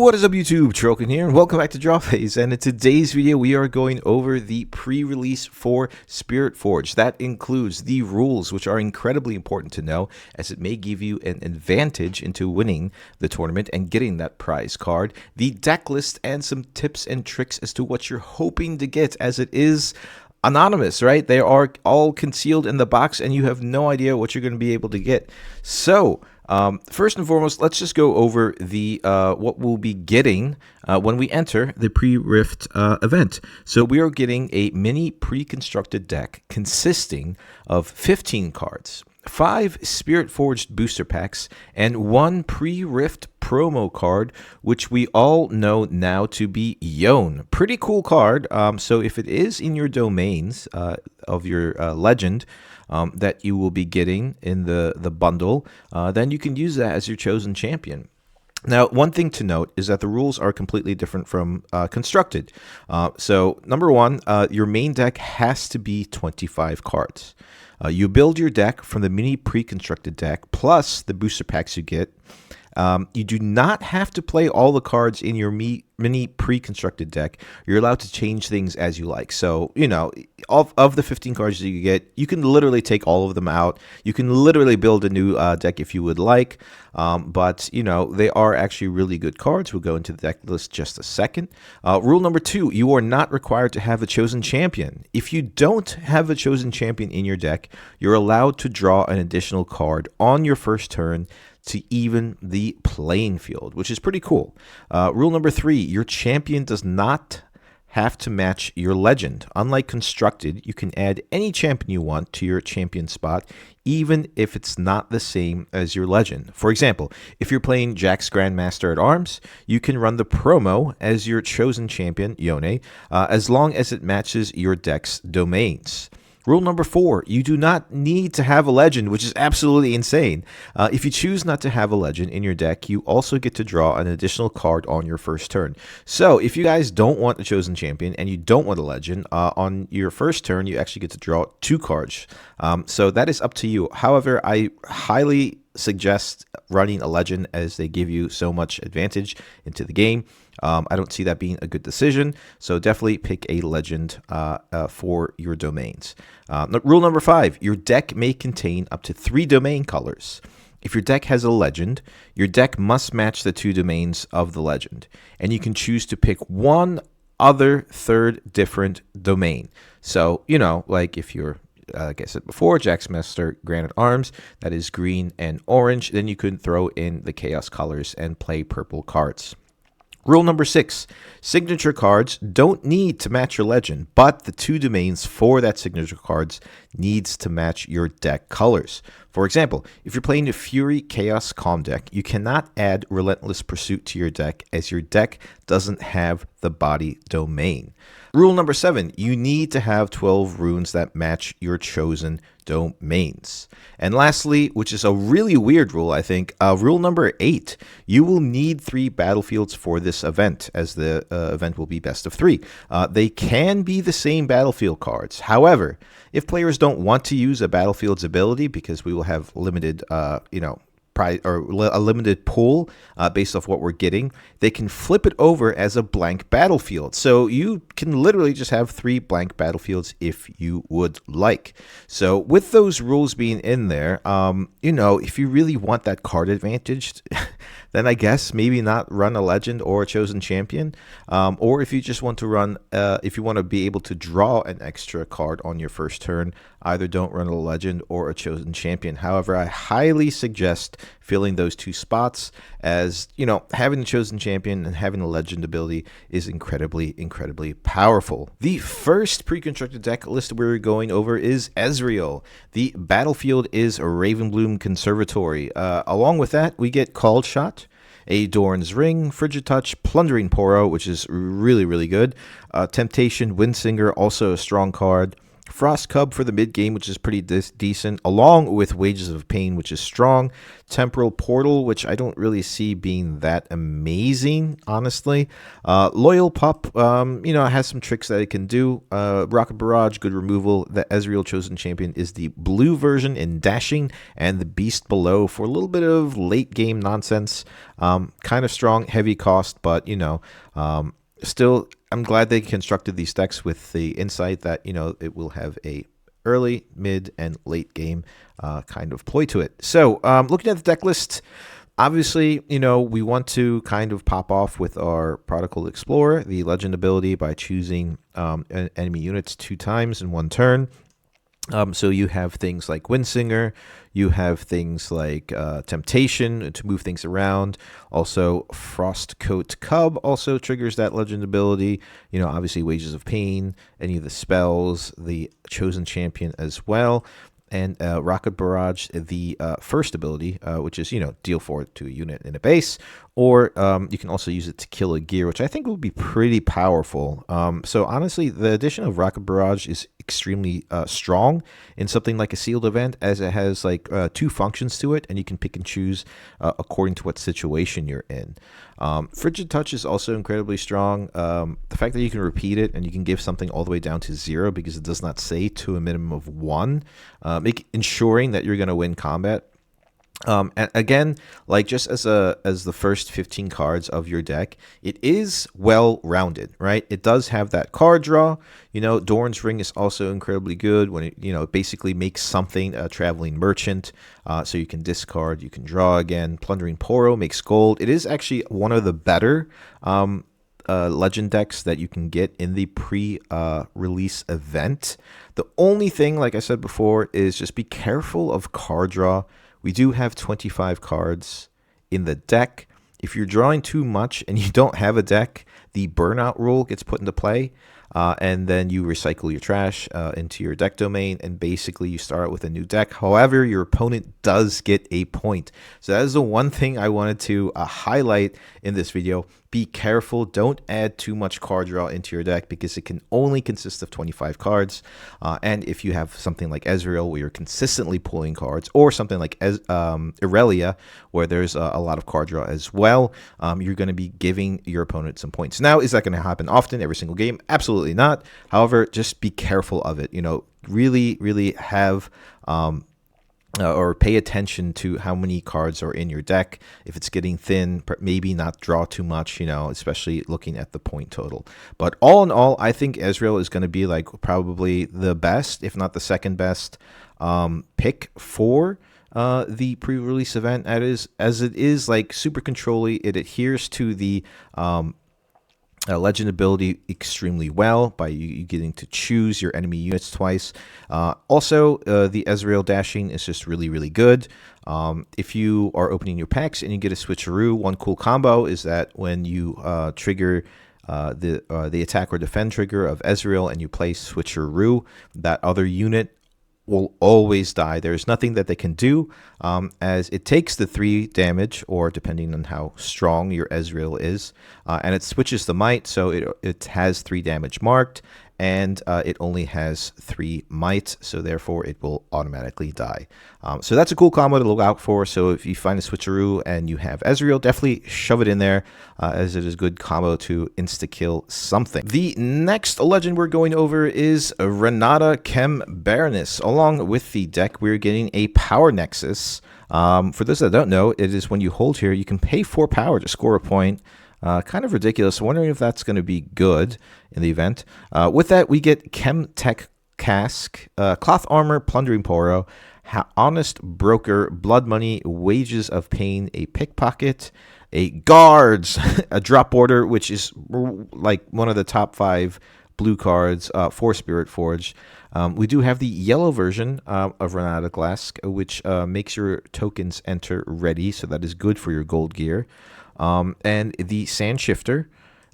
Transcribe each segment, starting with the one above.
What is up, YouTube? Troken here, and welcome back to Drawface. And in today's video, we are going over the pre-release for SPIRITFORGed. That includes the rules, which are incredibly important to know, as it may give you an advantage into winning the tournament and getting that prize card, the deck list, and some tips and tricks as to what you're hoping to get, as it is anonymous, right? They are all concealed in the box, and you have no idea what you're going to be able to get. So, first and foremost, let's just go over the what we'll be getting when we enter the pre-rift event. So we are getting a mini pre-constructed deck consisting of 15 cards, 5 SPIRITFORGed booster packs, and 1 pre-rift promo card, which we all know now to be Yone. Pretty cool card. So if it is in your domains of your legend, that you will be getting in the bundle, then you can use that as your chosen champion. Now, one thing to note is that the rules are completely different from constructed. So, number one, your main deck has to be 25 cards. You build your deck from the mini pre-constructed deck plus the booster packs you get. You do not have to play all the cards in your mini pre-constructed deck. You're allowed to change things as you like. So, you know, of the 15 cards that you get, you can literally take all of them out. You can literally build a new deck if you would like. But, you know, they are actually really good cards. We'll go into the deck list just a second. Rule number 2, you are not required to have a chosen champion. If you don't have a chosen champion in your deck, you're allowed to draw an additional card on your first turn to even the playing field, which is pretty cool. Rule number 3, your champion does not have to match your legend. Unlike constructed, you can add any champion you want to your champion spot, even if it's not the same as your legend. For example, if you're playing Jax Grandmaster at Arms, you can run the promo as your chosen champion, Yone, as long as it matches your deck's domains. Rule number 4, you do not need to have a legend, which is absolutely insane. If you choose not to have a legend in your deck, you also get to draw an additional card on your first turn. So if you guys don't want a chosen champion and you don't want a legend, on your first turn, you actually get to draw 2 cards. So that is up to you. However, I highly suggest running a legend, as they give you so much advantage into the game. I don't see that being a good decision, so definitely pick a legend for your domains. Rule number 5, your deck may contain up to 3 domain colors. If your deck has a legend, your deck must match the 2 domains of the legend, and you can choose to pick one other third different domain. So, you know, like if you're like I said before, Jax Master Grand at Arms, that is green and orange. Then you could throw in the Chaos colors and play purple cards. Rule number 6, signature cards don't need to match your legend, but the 2 domains for that signature cards needs to match your deck colors. For example, if you're playing a Fury Chaos Calm deck, you cannot add Relentless Pursuit to your deck, as your deck doesn't have the body domain. Rule number 7, you need to have 12 runes that match your chosen domains. And lastly, which is a really weird rule, I think, rule number 8, you will need 3 battlefields for this event, as the event will be best of 3. They can be the same battlefield cards. However, if players don't want to use a battlefield's ability, because we will have limited, or a limited pool based off what we're getting, they can flip it over as a blank battlefield. So you can literally just have 3 blank battlefields if you would like. So with those rules being in there, you know, if you really want that card advantage, then I guess maybe not run a legend or a chosen champion. Or if you just want to run, if you want to be able to draw an extra card on your first turn, either don't run a legend or a chosen champion. However, I highly suggest filling those 2 spots, as, you know, having a chosen champion and having a legend ability is incredibly powerful. The first pre-constructed deck list we're going over is Ezreal. The battlefield is Ravenbloom Conservatory. Along with that, we get Called Shot, a Doran's Ring, Frigid Touch, Plundering Poro, which is really good. Temptation, Windsinger, also a strong card. Frost Cub for the mid game, which is pretty decent, along with Wages of Pain, which is strong. Temporal Portal, which I don't really see being that amazing, honestly. Loyal Pup, it has some tricks that it can do. Rocket Barrage, good removal. The Ezreal Chosen Champion is the blue version in Dashing, and the Beast Below for a little bit of late game nonsense. Kind of strong, heavy cost, but, still, I'm glad they constructed these decks with the insight that, it will have a early, mid, and late game kind of ploy to it. So looking at the deck list, obviously, we want to kind of pop off with our Prodigal Explorer, the legend ability by choosing enemy units 2 times in 1 turn. So you have things like Windsinger, you have things like Temptation to move things around. Also, Frostcoat Cub also triggers that legend ability. Obviously Wages of Pain, any of the spells, the Chosen Champion as well. And Rocket Barrage, the first ability, which is, deal 4 to a unit in a base. Or you can also use it to kill a gear, which I think will be pretty powerful. So honestly, the addition of Rocket Barrage is extremely strong in something like a sealed event, as it has like 2 functions to it, and you can pick and choose according to what situation you're in. Frigid Touch is also incredibly strong. The fact that you can repeat it and you can give something all the way down to 0 because it does not say to a minimum of 1, ensuring that you're going to win combat. And again, like just as the first 15 cards of your deck, it is well rounded, right? It does have that card draw. Dorn's Ring is also incredibly good when it basically makes something a traveling merchant, so you can discard, you can draw again. Plundering Poro makes gold. It is actually one of the better legend decks that you can get in the pre-release event. The only thing, like I said before, is just be careful of card draw. We do have 25 cards in the deck. If you're drawing too much and you don't have a deck, the burnout rule gets put into play, and then you recycle your trash into your deck domain, and basically you start with a new deck. However, your opponent does get a point. So that is the one thing I wanted to highlight in this video. Be careful. Don't add too much card draw into your deck because it can only consist of 25 cards. And if you have something like Ezreal where you're consistently pulling cards, or something like Irelia where there's a lot of card draw as well, you're going to be giving your opponent some points. Now, is that going to happen often every single game? Absolutely not. However, just be careful of it. Really, really have or pay attention to how many cards are in your deck. If it's getting thin, maybe not draw too much, especially looking at the point total. But all in all, I think Ezreal is going to be like probably the best, if not the second best pick for the pre-release event. As it is like super controlly. It adheres to the legend ability extremely well by you getting to choose your enemy units twice. Also, the Ezreal Dashing is just really, really good. If you are opening your packs and you get a switcheroo, one cool combo is that when you trigger the attack or defend trigger of Ezreal and you play switcheroo, that other unit will always die. There's nothing that they can do, as it takes the 3 damage, or depending on how strong your Ezreal is, and it switches the might, so it has 3 damage marked, and it only has 3 might, so therefore it will automatically die. So that's a cool combo to look out for. So if you find a switcheroo and you have Ezreal, definitely shove it in there, as it is a good combo to insta-kill something. The next legend we're going over is Ranata Baroness. Along with the deck, we're getting a Power Nexus. For those that don't know, it is when you hold here, you can pay 4 power to score a point. Kind of ridiculous. Wondering if that's going to be good in the event. With that, we get Chemtech Cask, Cloth Armor, Plundering Poro, Honest Broker, Blood Money, Wages of Pain, a Pickpocket, a Guards, a Drop Order, which is like one of the top 5 blue cards for SPIRITFORGed. We do have the yellow version of Ranata Glasc, which makes your tokens enter ready, so that is good for your gold gear. And the Sand Shifter,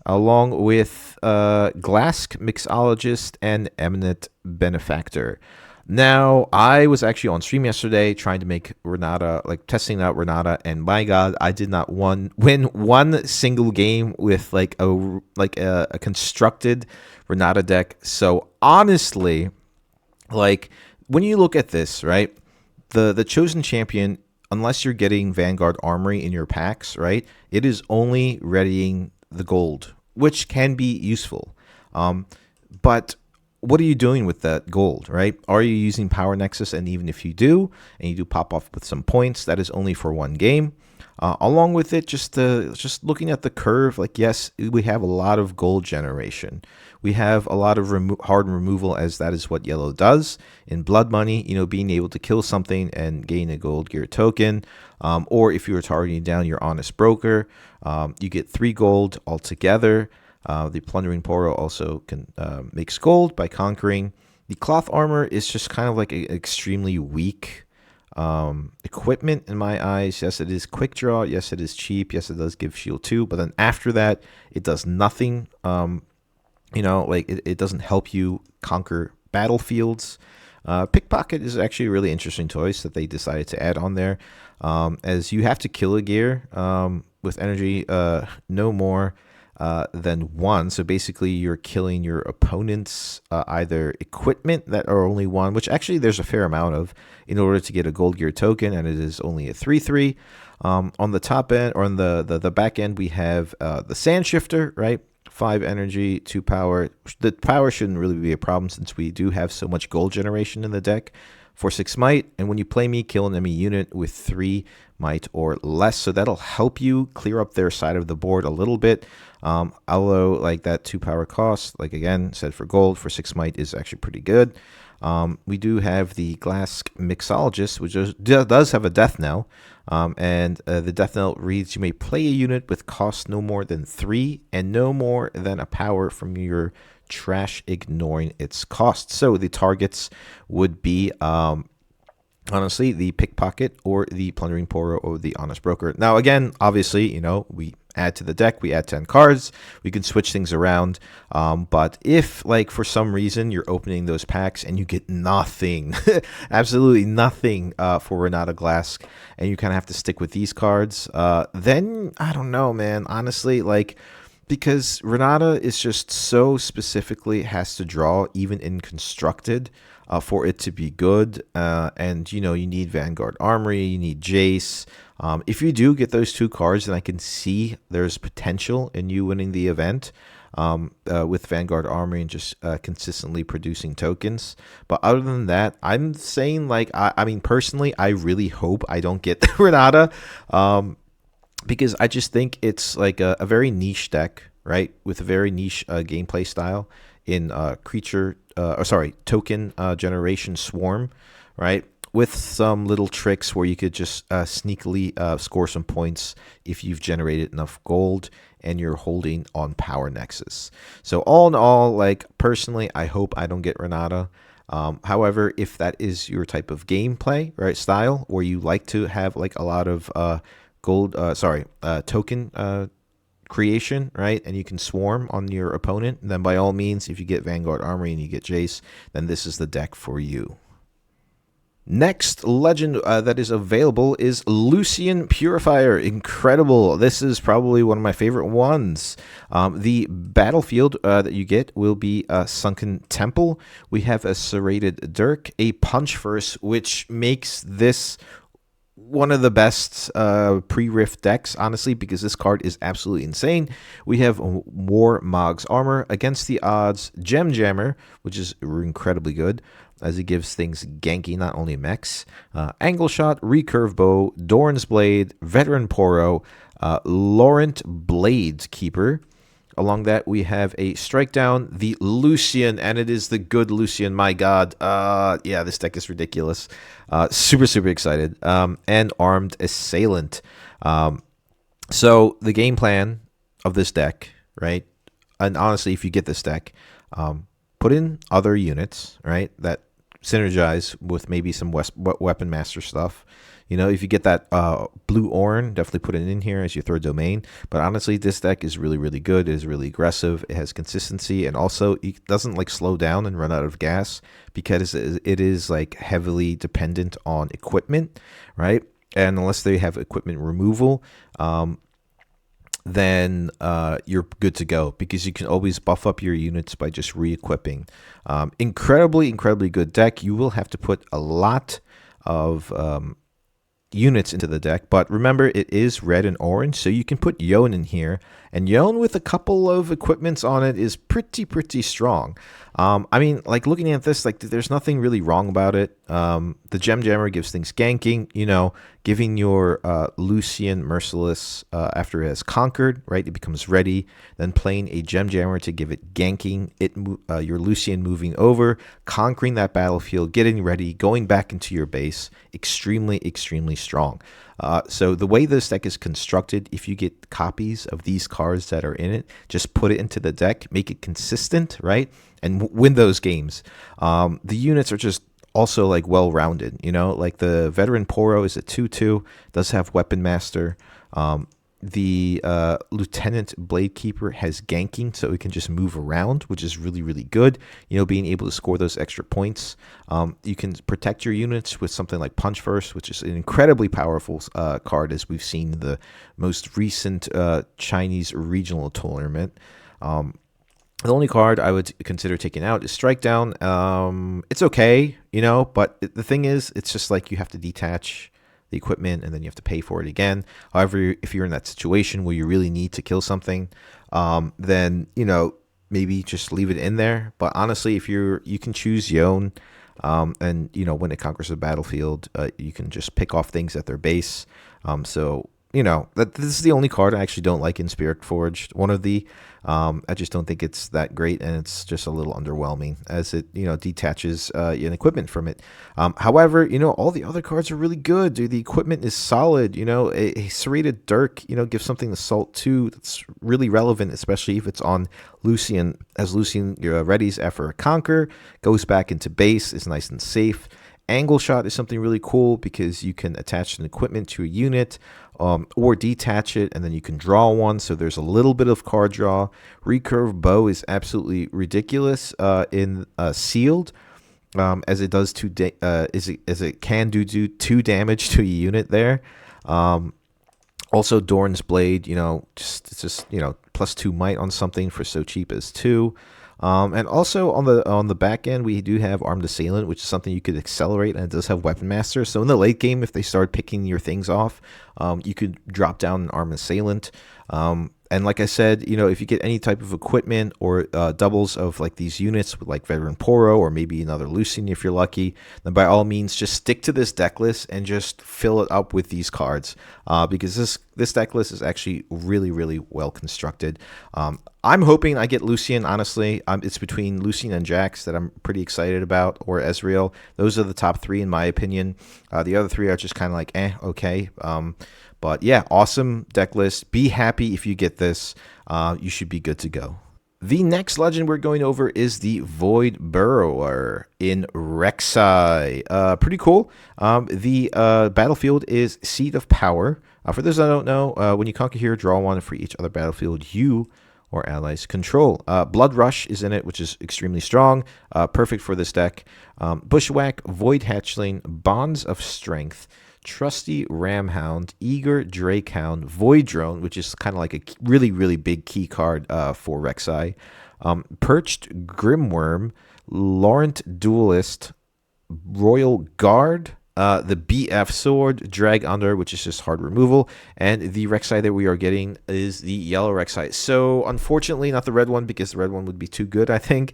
along with Glasc, Mixologist, and Eminent Benefactor. Now, I was actually on stream yesterday trying to make Ranata, like testing out Ranata, and my God, I did not win one single game with like a constructed Ranata deck. So honestly, Like, when you look at this, right, the chosen champion, unless you're getting Vanguard Armory in your packs, right, it is only readying the gold, which can be useful. But what are you doing with that gold, right? Are you using Power Nexus? And even if you do, and you do pop off with some points, that is only for one game. Along with it, just looking at the curve, like, yes, we have a lot of gold generation. We have a lot of hard removal, as that is what yellow does. In Blood Money, being able to kill something and gain a gold gear token, or if you were targeting down your Honest Broker, you get 3 gold altogether. The Plundering Poro also makes gold by conquering. The Cloth Armor is just kind of like an extremely weak equipment in my eyes. Yes, it is quick draw. Yes, it is cheap. Yes, it does give shield 2. But then after that, it does nothing. Like it doesn't help you conquer battlefields. Pickpocket is actually a really interesting choice that they decided to add on there, as you have to kill a gear with energy no more than 1. So basically, you're killing your opponent's either equipment that are only 1, which actually there's a fair amount of, in order to get a gold gear token, and it is only a 3/3. On the top end, or on the back end, we have the Sand Shifter, right? 5 energy, 2 power. The power shouldn't really be a problem since we do have so much gold generation in the deck. For 6 might, and when you play me, kill an enemy unit with 3 might or less. So that'll help you clear up their side of the board a little bit. Although, like, that 2 power cost, like again said, for gold for 6 might is actually pretty good. We do have the Glasc Mixologist, which does have a death knell. And the death knell reads, you may play a unit with cost no more than 3 and no more than a power from your trash, ignoring its cost. So the targets would be honestly the Pickpocket or the Plundering Poro or the Honest Broker. Now again, obviously, we add to the deck, we add 10 cards, we can switch things around. But if, like, for some reason you're opening those packs and you get nothing, absolutely nothing for Ranata Glasc, and you kind of have to stick with these cards, then I don't know, man. Honestly, like, because Renata is just so specifically has to draw, even in constructed, for it to be good. And, you need Vanguard Armory, you need Jace. If you do get those 2 cards, then I can see there's potential in you winning the event with Vanguard Armory and just consistently producing tokens. But other than that, I'm saying, like, I mean, personally, I really hope I don't get Renata. Because I just think it's like a very niche deck, right? With a very niche gameplay style in token generation swarm, right? With some little tricks where you could just sneakily score some points if you've generated enough gold and you're holding on Power Nexus. So all in all, like, personally, I hope I don't get Renata. However, if that is your type of gameplay, right, style, where you like to have, like, a lot of token creation, right, and you can swarm on your opponent, then by all means, if you get Vanguard Armory and you get Jace, then this is the deck for you. Next legend that is available is Lucian Purifier. Incredible. This is probably one of my favorite ones. The battlefield that you get will be a Sunken Temple. We have a Serrated Dirk, a Punch First, which makes this one of the best pre-riff decks, honestly, because this card is absolutely insane. We have War Mog's Armor, Against the Odds, Gem Jammer, which is incredibly good, as it gives things ganky, not only mechs. Angle Shot, Recurve Bow, Doran's Blade, Veteran Poro, Laurent Blade Keeper. Along that, we have a Strike Down, the Lucian, and it is the good Lucian. My God. Yeah, this deck is ridiculous. Super, super excited. And Armed Assailant. So the game plan of this deck, right? And honestly, if you get this deck, put in other units, right, that synergize with maybe some Weapon Master stuff. If you get that blue Ornn, definitely put it in here as your 3rd domain. But honestly, this deck is really, really good. It is really aggressive. It has consistency, and also it doesn't, like, slow down and run out of gas, because it is, like, heavily dependent on equipment, right? And unless they have equipment removal, then you're good to go, because you can always buff up your units by just re-equipping. Incredibly good deck. You will have to put a lot of units into the deck, but remember, it is red and orange, so you can put Yone in here, and Yone with a couple of equipments on it is pretty strong. I mean, like, looking at this, like, there's nothing really wrong about it. The Gem Jammer gives things ganking, you know, giving your Lucian Merciless after it has conquered, right? It becomes ready, then playing a Gem Jammer to give it ganking, your Lucian moving over, conquering that battlefield, getting ready, going back into your base. Extremely strong. So the way this deck is constructed, if you get copies of these cards that are in it, just put it into the deck, make it consistent, right? And win those games. The units are just also like well-rounded, you know, like the Veteran Poro is a 2/2, does have Weapon Master. The Lieutenant Bladekeeper has ganking, so it can just move around, which is really good. You know, being able to score those extra points. You can protect your units with something like Punch First, which is an incredibly powerful card, as we've seen in the most recent Chinese regional tournament. The only card I would consider taking out is Strike Down. It's okay, you know, but the thing is, it's just like you have to detach the equipment and then you have to pay for it again. However, if you're in that situation where you really need to kill something, then, you know, maybe just leave it in there. But honestly, if you can choose Yone, and, you know, when it conquers the battlefield, you can just pick off things at their base. So, you know, this is the only card I actually don't like in Spiritforged. One of the, I just don't think it's that great, and it's just a little underwhelming as it, you know, detaches an equipment from it. However, you know, all the other cards are really good, dude. The equipment is solid. You know, a Serrated Dirk, you know, gives something Assault 2 that's really relevant, especially if it's on Lucian, as Lucian readies after a conquer, goes back into base, is nice and safe. Angle Shot is something really cool because you can attach an equipment to a unit, or detach it, and then you can draw one, so there's a little bit of card draw. Recurve Bow is absolutely ridiculous in Sealed, as it does as it can do 2 damage to a unit there. Also, Dorn's Blade, you know, it's just, you know, +2 might on something for so cheap as 2. And also on the back end, we do have Armed Assailant, which is something you could accelerate, and it does have Weapon Master. So in the late game, if they start picking your things off, you could drop down an Armed Assailant. And like I said, you know, if you get any type of equipment or doubles of like these units with like Veteran Poro or maybe another Lucian if you're lucky, then by all means just stick to this deck list and just fill it up with these cards, because this deck list is actually really well constructed. I'm hoping I get Lucian, honestly. It's between Lucian and Jax that I'm pretty excited about, or Ezreal. Those are the top 3 in my opinion. The other 3 are just kind of like, okay. But yeah, awesome deck list. Be happy if you get this. You should be good to go. The next legend we're going over is the Void Burrower in Rek'Sai. Pretty cool. The battlefield is Seat of Power. For those that don't know, when you conquer here, draw 1 for each other battlefield you or allies control. Blood Rush is in it, which is extremely strong. Perfect for this deck. Bushwhack, Void Hatchling, Bonds of Strength, Trusty Ramhound, Eager Drakehound, Void Drone, which is kind of like a really big key card for Rek'Sai. Perched Grimworm, Laurent Duelist, Royal Guard, the BF Sword, Drag Under, which is just hard removal, and the Rek'Sai that we are getting is the yellow Rek'Sai. So unfortunately, not the red one, because the red one would be too good, I think.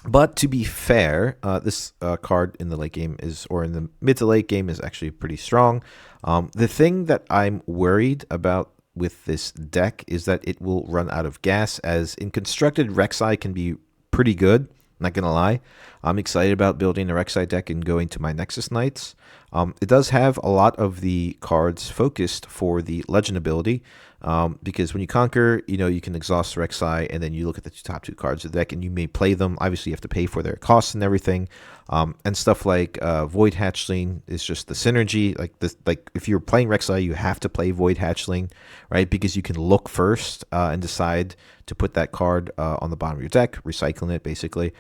But to be fair, this card in the late game or in the mid to late game is actually pretty strong. The thing that I'm worried about with this deck is that it will run out of gas, as in constructed, Rek'Sai can be pretty good. Not gonna lie, I'm excited about building a Rek'Sai deck and going to my Nexus Knights. It does have a lot of the cards focused for the Legend ability, because when you conquer, you know, you can exhaust Rek'Sai, and then you look at the top 2 cards of the deck, and you may play them. Obviously, you have to pay for their costs and everything, and stuff like Void Hatchling is just the synergy. Like if you're playing Rek'Sai, you have to play Void Hatchling, right? Because you can look first and decide to put that card on the bottom of your deck, recycling it basically.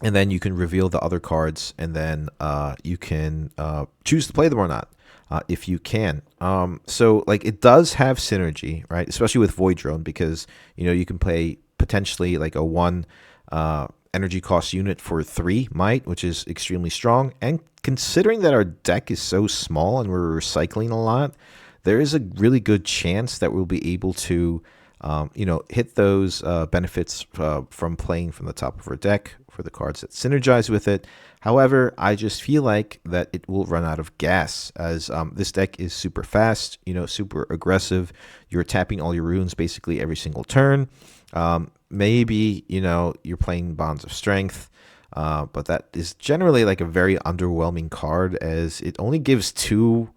and then you can reveal the other cards, and then you can choose to play them or not, if you can. So like it does have synergy, right? Especially with Void Drone, because you can play potentially like a 1 energy cost unit for 3 might, which is extremely strong. And considering that our deck is so small and we're recycling a lot, there is a really good chance that we'll be able to hit those benefits from playing from the top of our deck for the cards that synergize with it. However, I just feel like that it will run out of gas, as this deck is super fast, super aggressive. You're tapping all your runes basically every single turn. Maybe, you're playing Bonds of Strength, but that is generally like a very underwhelming card, as it only gives 2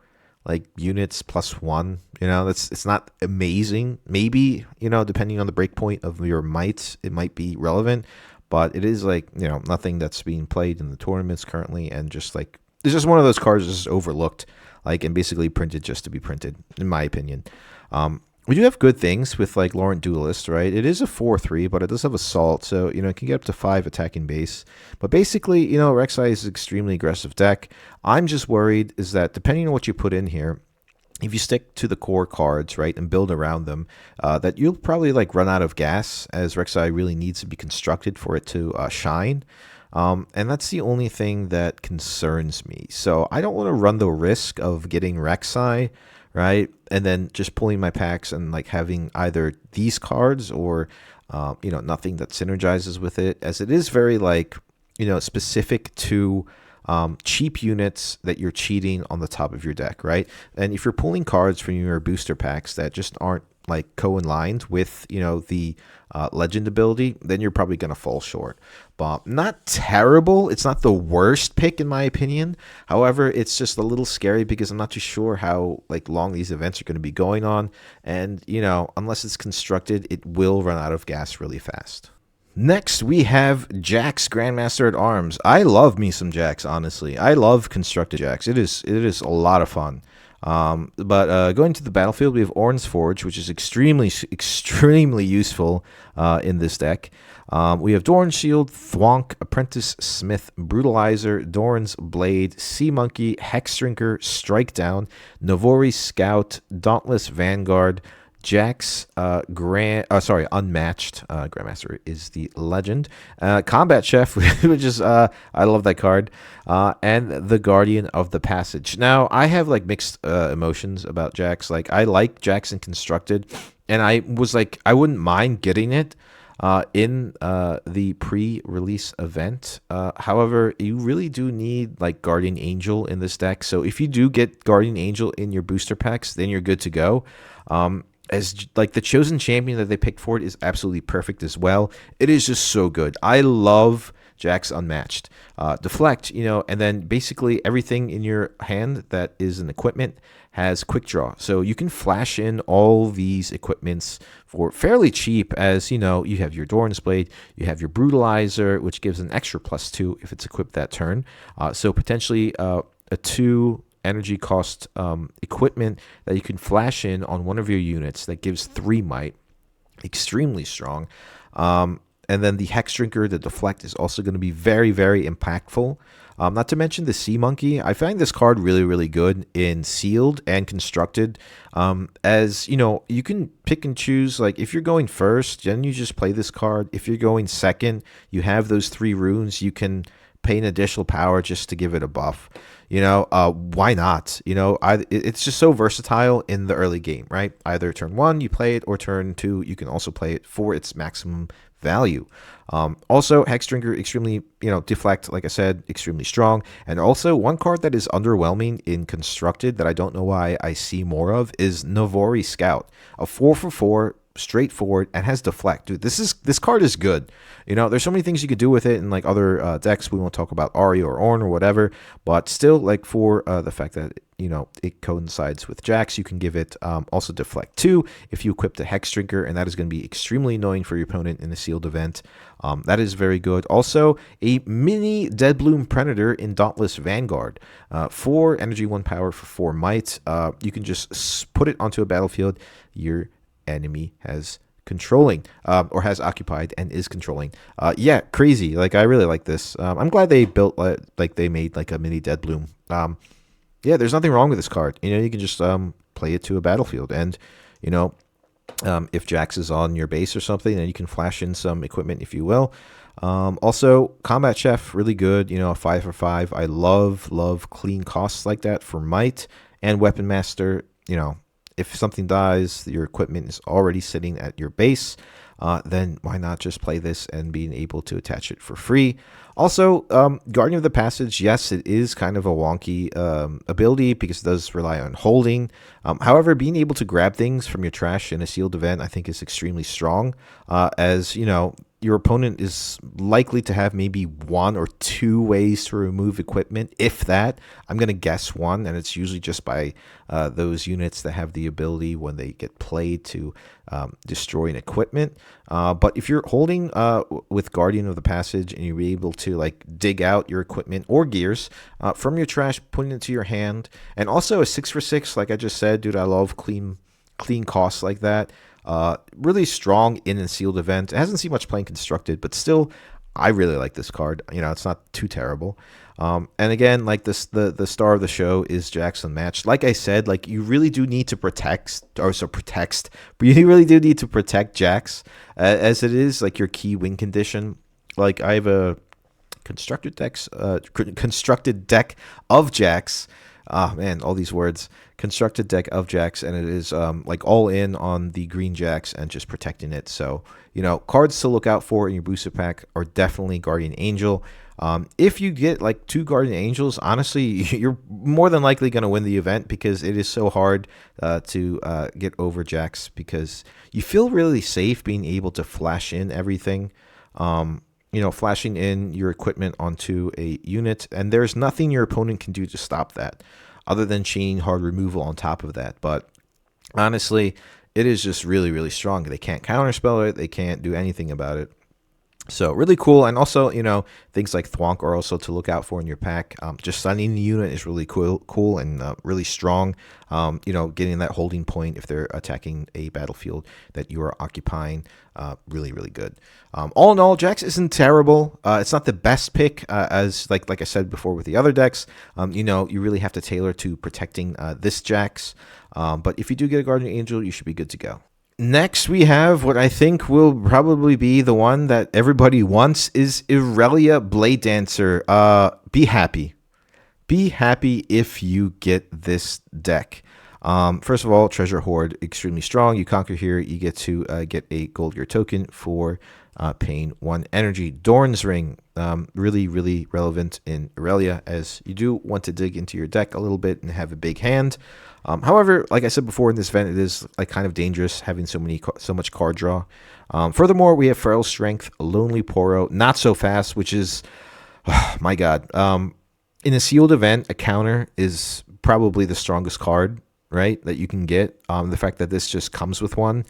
like units plus 1. It's not amazing. Maybe, depending on the breakpoint of your might, it might be relevant, but it is like, nothing that's being played in the tournaments currently, and just like it's just one of those cards that's overlooked, like, and basically printed just to be printed, in my opinion. We do have good things with like Laurent Duelist, right? It is a 4/3, but it does have Assault, so it can get up to 5 attacking base. But basically, Rek'Sai is an extremely aggressive deck. I'm just worried is that depending on what you put in here, if you stick to the core cards, right, and build around them, that you'll probably like run out of gas, as Rek'Sai really needs to be constructed for it to shine. And that's the only thing that concerns me. So I don't want to run the risk of getting Rek'Sai, right, and then just pulling my packs and like having either these cards or nothing that synergizes with it, as it is very like specific to cheap units that you're cheating on the top of your deck, right? And if you're pulling cards from your booster packs that just aren't like co-aligned with the legend ability, then you're probably going to fall short. But not terrible. It's not the worst pick in my opinion. However, it's just a little scary because I'm not too sure how like long these events are going to be going on, and unless it's constructed, it will run out of gas really fast. Next, we have Jax, Grandmaster at Arms. I love me some Jax, honestly. I love constructed Jax. It is a lot of fun. But going to the battlefield, we have Ornn's Forge, which is extremely useful in this deck. We have Doran's Shield, Thwonk, Apprentice Smith, Brutalizer, Doran's Blade, Sea Monkey, Hex Drinker, Strike Down, Navori Scout, Dauntless Vanguard, Jax, Unmatched. Grandmaster is the legend. Combat Chef, which is, I love that card. And the Guardian of the Passage. Now, I have like mixed emotions about Jax. Like, I like Jax in Constructed, and I was like, I wouldn't mind getting it in the pre-release event. However, you really do need like Guardian Angel in this deck. So if you do get Guardian Angel in your booster packs, then you're good to go. As like the chosen champion that they picked for it is absolutely perfect as well. It is just so good. I love Jax Unmatched. Deflect, and then basically everything in your hand that is an equipment has quick draw. So you can flash in all these equipments for fairly cheap, as you have your Doran's Blade, you have your Brutalizer, which gives an extra +2 if it's equipped that turn. So potentially a 2 energy cost equipment that you can flash in on one of your units that gives 3 might. Extremely strong. And then the Hex Drinker, the Deflect, is also going to be very, very impactful. Not to mention the Sea Monkey. I find this card really, really good in Sealed and Constructed. As you can pick and choose. Like, if you're going first, then you just play this card. If you're going second, you have those 3 runes. You can pay an additional power just to give it a buff. Why not? It's just so versatile in the early game, right? Either turn 1 you play it, or turn 2 you can also play it for its maximum value. Also, Hex Drinker, extremely, Deflect, like I said, extremely strong. And also, one card that is underwhelming in Constructed that I don't know why I see more of is Navori Scout. A 4/4, straightforward, and has Deflect. Dude, this card is good. There's so many things you could do with it in like other decks. We won't talk about Ari or Ornn or whatever, but still, like, for the fact that it coincides with Jax, you can give it also Deflect 2 if you equip the Hex Drinker, and that is going to be extremely annoying for your opponent in a sealed event. That is very good. Also, a mini Deadbloom Predator in Dauntless Vanguard. 4 energy, 1 power for 4 might. You can just put it onto a battlefield. Your enemy has controlling, or has occupied and is controlling. Yeah, crazy. Like, I really like this. I'm glad they built, like they made like a mini Deadbloom. Yeah, there's nothing wrong with this card. You can just play it to a battlefield, and you know, if Jax is on your base or something, then you can flash in some equipment, if you will. Also, Combat Chef, really good. A 5 for 5. I love clean costs like that for Might and Weapon Master. If something dies, your equipment is already sitting at your base. Then why not just play this and being able to attach it for free? Also, Guardian of the Passage, yes, it is kind of a wonky ability because it does rely on holding. However, being able to grab things from your trash in a sealed event, I think, is extremely strong, as your opponent is likely to have maybe 1 or 2 ways to remove equipment, if that. I'm going to guess 1, and it's usually just by those units that have the ability when they get played to destroy an equipment. But if you're holding with Guardian of the Passage and you're able to like dig out your equipment or gears from your trash, putting it to your hand, and also a 6 for 6, like I just said, dude, I love clean costs like that. Really strong in a sealed event. It hasn't seen much playing constructed, but still, I really like this card. It's not too terrible. And again, like this, the star of the show is Jax Unmatched. Like I said, like you really do need to protect, but you really do need to protect Jax, as it is like your key win condition. Like I have a constructed deck of Jax. Ah, man, all these words. Constructed deck of Jax, and it is like all in on the green Jax and just protecting it. So, cards to look out for in your booster pack are definitely Guardian Angel. If you get like 2 Guardian Angels, honestly, you're more than likely going to win the event because it is so hard to get over Jax, because you feel really safe being able to flash in everything. Flashing in your equipment onto a unit, and there's nothing your opponent can do to stop that other than chain hard removal on top of that. But honestly, it is just really, really strong. They can't counterspell it. They can't do anything about it. So really cool. And also, things like Thwonk are also to look out for in your pack. Just stunning the unit is really cool and really strong. Getting that holding point if they're attacking a battlefield that you are occupying, really, really good. All in all, Jax isn't terrible. It's not the best pick, as like I said before with the other decks. You really have to tailor to protecting this Jax. But if you do get a Guardian Angel, you should be good to go. Next, we have what I think will probably be the one that everybody wants, is Irelia Blade Dancer. Be happy. Be happy if you get this deck. First of all, Treasure Hoard, extremely strong. You conquer here, you get to get a gold gear token for paying 1 energy. Dorn's Ring, really, really relevant in Irelia, as you do want to dig into your deck a little bit and have a big hand. However, like I said before, in this event, it is like kind of dangerous having so much card draw. Furthermore, we have Feral Strength, Lonely Poro, Not So Fast, which is, oh my god. In a sealed event, a counter is probably the strongest card, right, that you can get. The fact that this just comes with one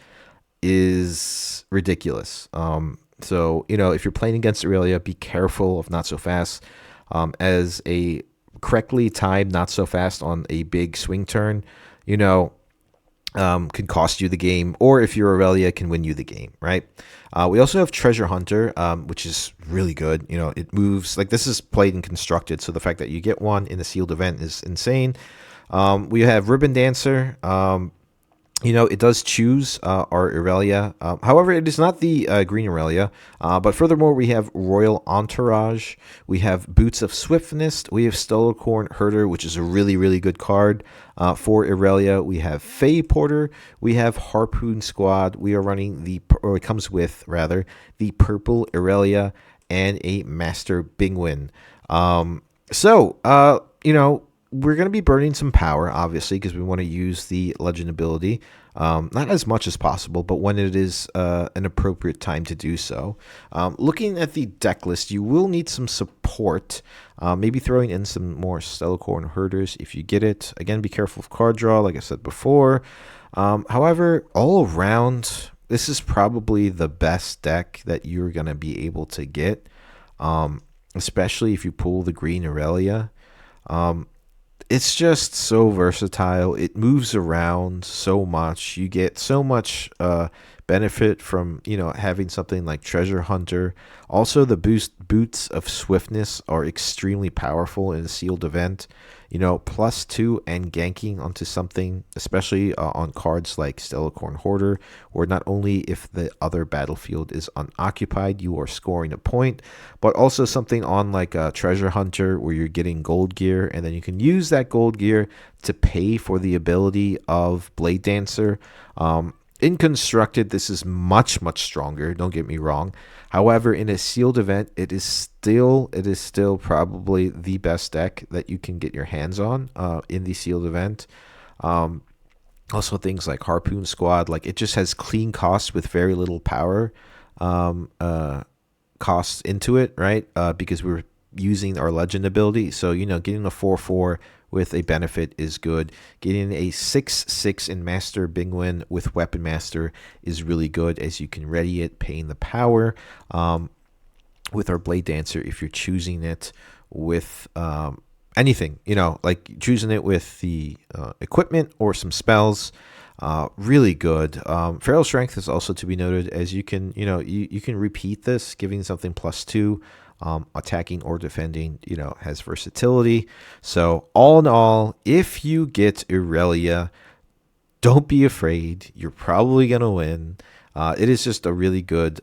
is ridiculous. So, if you're playing against Irelia, be careful of Not So Fast, as a correctly timed Not So Fast on a big swing turn, can cost you the game, or if you're Irelia, can win you the game, right? We also have Treasure Hunter, which is really good. It moves, like this is played and constructed, so the fact that you get one in a sealed event is insane. We have Ribbon Dancer. It does choose our Irelia. However, it is not the green Irelia. But furthermore, we have Royal Entourage. We have Boots of Swiftness. We have Stellarcorn Herder, which is a really, really good card for Irelia. We have Fae Porter. We have Harpoon Squad. We are running it comes with, rather, the purple Irelia and a Master Bingwin. We're going to be burning some power, obviously, because we want to use the Legend ability. Not as much as possible, but when it is an appropriate time to do so. Looking at the deck list, you will need some support. Maybe throwing in some more Stellarcorn Herders if you get it. Again, be careful of card draw, like I said before. However, all around, this is probably the best deck that you're going to be able to get, especially if you pull the green Irelia. It's just so versatile. It moves around so much. You get so much benefit from, having something like Treasure Hunter. Also, the boots of swiftness are extremely powerful in a sealed event. +2 and ganking onto something, especially on cards like Stellarcorn Hoarder, where not only if the other battlefield is unoccupied, you are scoring a point, but also something on like Treasure Hunter, where you're getting gold gear, and then you can use that gold gear to pay for the ability of Blade Dancer. In Constructed, this is much, much stronger, don't get me wrong. However, in a sealed event, it is still probably the best deck that you can get your hands on in the sealed event. Also, things like Harpoon Squad, like it just has clean costs with very little power costs into it, right? Because we're using our legend ability. So, getting a 4/4 with a benefit is good. Getting a 6/6 in Master Bingwin with Weapon Master is really good, as you can ready it, paying the power. With our Blade Dancer, if you're choosing it with anything, like choosing it with the equipment or some spells, really good. Feral Strength is also to be noted, as you can, you can repeat this, giving something +2. Attacking or defending, has versatility. So all in all, if you get Irelia, don't be afraid. You're probably going to win. It is just a really good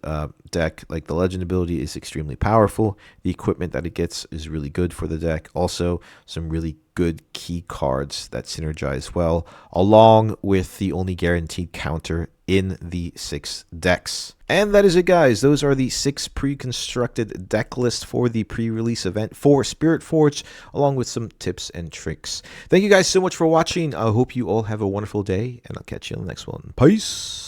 deck. Like, the legend ability is extremely powerful. The equipment that it gets is really good for the deck. Also, some really good key cards that synergize well, along with the only guaranteed counter in the 6 decks. And that is it, guys. Those are the 6 pre-constructed deck lists for the pre-release event for Spiritforged, along with some tips and tricks. Thank you guys so much for watching. I hope you all have a wonderful day, and I'll catch you on the next one. Peace!